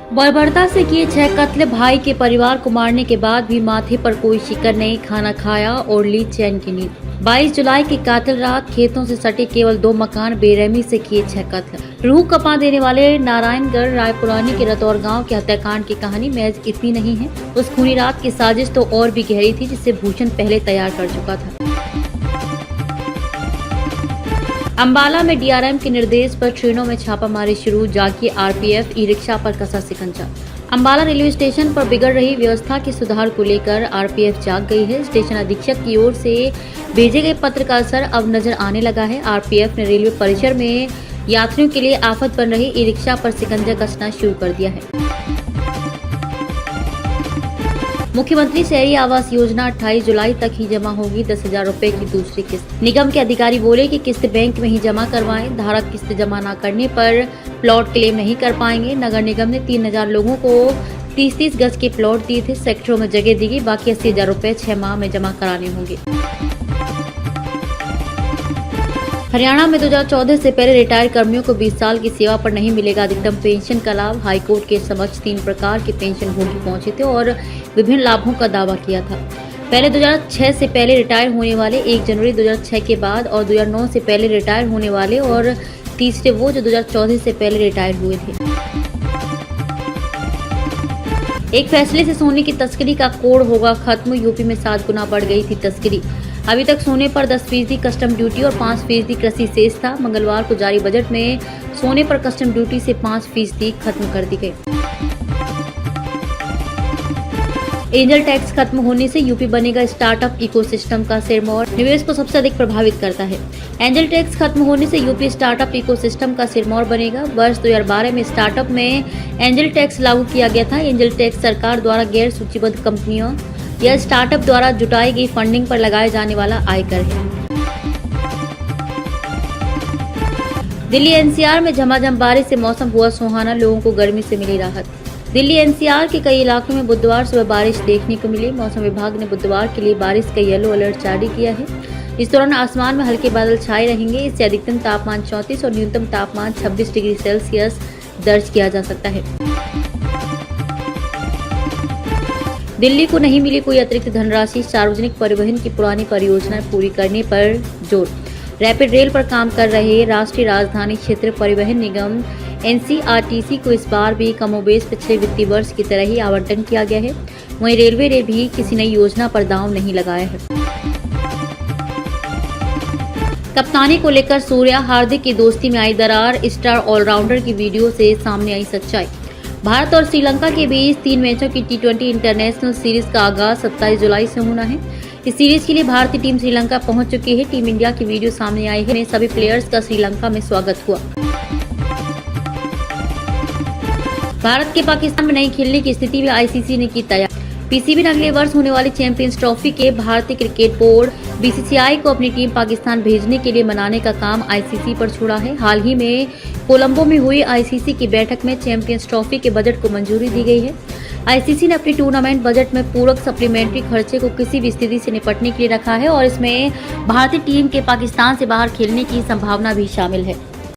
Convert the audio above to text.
बर्बरता से किए 6 कत्ल, भाई के परिवार को मारने के बाद भी माथे पर कोई शिकन नहीं, खाना खाया और ली चैन की नींद। 22 जुलाई की कातिल रात खेतों से सटे केवल 2 मकान बेरहमी से किए 6 कत्ल। रूह कपा देने वाले नारायणगढ़ रायपुरानी के रतौर गांव के हत्याकांड की कहानी महज इतनी नहीं है, उस खूनी रात की साजिश तो और भी गहरी थी, जिसे भूषण पहले तैयार कर चुका था। अंबाला में डीआरएम के निर्देश पर ट्रेनों में छापामारी शुरू, जागी आरपीएफ, ई रिक्शा पर कसा शिकंजा। अंबाला रेलवे स्टेशन पर बिगड़ रही व्यवस्था के सुधार को लेकर आरपीएफ जाग गई है। स्टेशन अधीक्षक की ओर से भेजे गए पत्र का असर अब नजर आने लगा है। आरपीएफ ने रेलवे परिसर में यात्रियों के लिए आफत बन रही ई रिक्शा पर शिकंजा कसना शुरू कर दिया है। मुख्यमंत्री शहरी आवास योजना 28 जुलाई तक ही जमा होगी 10,000 रुपए की दूसरी किस्त। निगम के अधिकारी बोले कि किस्त बैंक में ही जमा करवाएं, धारक किस्त जमा न करने पर प्लॉट क्लेम नहीं कर पाएंगे। नगर निगम ने 3,000 लोगों को 30-30 गज के प्लॉट दिए थे, सेक्टरों में जगह दी गई, बाकी 80,000 रुपए 6 माह में जमा कराने होंगे। हरियाणा में 2014 से पहले रिटायर्ड कर्मियों को 20 साल की सेवा पर नहीं मिलेगा अधिकतम पेंशन का लाभ। हाईकोर्ट के समक्ष 3 प्रकार के पेंशन भोगी पहुंचे थे और विभिन्न लाभों का दावा किया था। पहले 2006 से पहले रिटायर होने वाले, 1 जनवरी 2006 के बाद और 2009 से पहले रिटायर होने वाले और तीसरे वो जो 2014 से पहले रिटायर हुए थे। एक फैसले से सोने की तस्करी का कोड़ होगा खत्म। यूपी में 7 गुना बढ़ गई थी तस्करी। अभी तक सोने पर 10% कस्टम ड्यूटी और 5% कृषि सेस था। मंगलवार को जारी बजट में सोने पर कस्टम ड्यूटी से 5% खत्म कर दी गई। एंजल टैक्स खत्म होने से यूपी बनेगा स्टार्टअप इकोसिस्टम का सिरमौर। निवेश को सबसे अधिक प्रभावित करता है। एंजल टैक्स खत्म होने से यूपी स्टार्टअप इकोसिस्टम का सिरमौर बनेगा। वर्ष 2012 में स्टार्टअप में एंजल टैक्स लागू किया गया था। एंजल टैक्स सरकार द्वारा गैर सूचीबद्ध कंपनियों या स्टार्टअप द्वारा जुटाई गई फंडिंग पर लगाए जाने वाला आयकर है। दिल्ली एनसीआर में झमाझम बारिश से मौसम हुआ सुहाना, लोगों को गर्मी से मिली राहत। दिल्ली एनसीआर के कई इलाकों में बुधवार सुबह बारिश देखने को मिली। मौसम विभाग ने बुधवार के लिए बारिश का येलो अलर्ट जारी किया है। इस दौरान आसमान में हल्के बादल छाए रहेंगे। इससे अधिकतम तापमान 34 और न्यूनतम तापमान 26 डिग्री सेल्सियस दर्ज किया जा सकता है। दिल्ली को नहीं मिली कोई अतिरिक्त धनराशि, सार्वजनिक परिवहन की पुरानी परियोजनाएं पूरी करने पर जोर। रैपिड रेल पर काम कर रहे राष्ट्रीय राजधानी क्षेत्र परिवहन निगम एनसीआरटीसी को इस बार भी कमोबेश पिछले वित्तीय वर्ष की तरह ही आवंटन किया गया है। वहीं रेलवे ने भी किसी नई योजना पर दांव नहीं लगाया है। कप्तानी को लेकर सूर्या हार्दिक की दोस्ती में आई दरार, स्टार ऑलराउंडर की वीडियो से सामने आई सच्चाई। भारत और श्रीलंका के बीच 3 मैचों की T20 इंटरनेशनल सीरीज का आगाज 27 जुलाई से होना है। इस सीरीज के लिए भारतीय टीम श्रीलंका पहुंच चुकी है। टीम इंडिया की वीडियो सामने आई है। सभी प्लेयर्स का श्रीलंका में स्वागत हुआ। भारत के पाकिस्तान में नहीं खेलने की स्थिति में आईसीसी ने की तैयार। पीसीबी ने अगले वर्ष होने वाली चैंपियंस ट्रॉफी के भारतीय क्रिकेट बोर्ड बीसीसीआई को अपनी टीम पाकिस्तान भेजने के लिए मनाने का काम आईसीसी पर छोड़ा है। हाल ही में कोलंबो में हुई आईसीसी की बैठक में चैंपियंस ट्रॉफी के बजट को मंजूरी दी गई है। आईसीसी ने अपनी टूर्नामेंट बजट में पूरक सप्लीमेंट्री खर्चे को किसी भी स्थिति से निपटने के लिए रखा है और इसमें भारतीय टीम के पाकिस्तान से बाहर खेलने की संभावना भी शामिल है।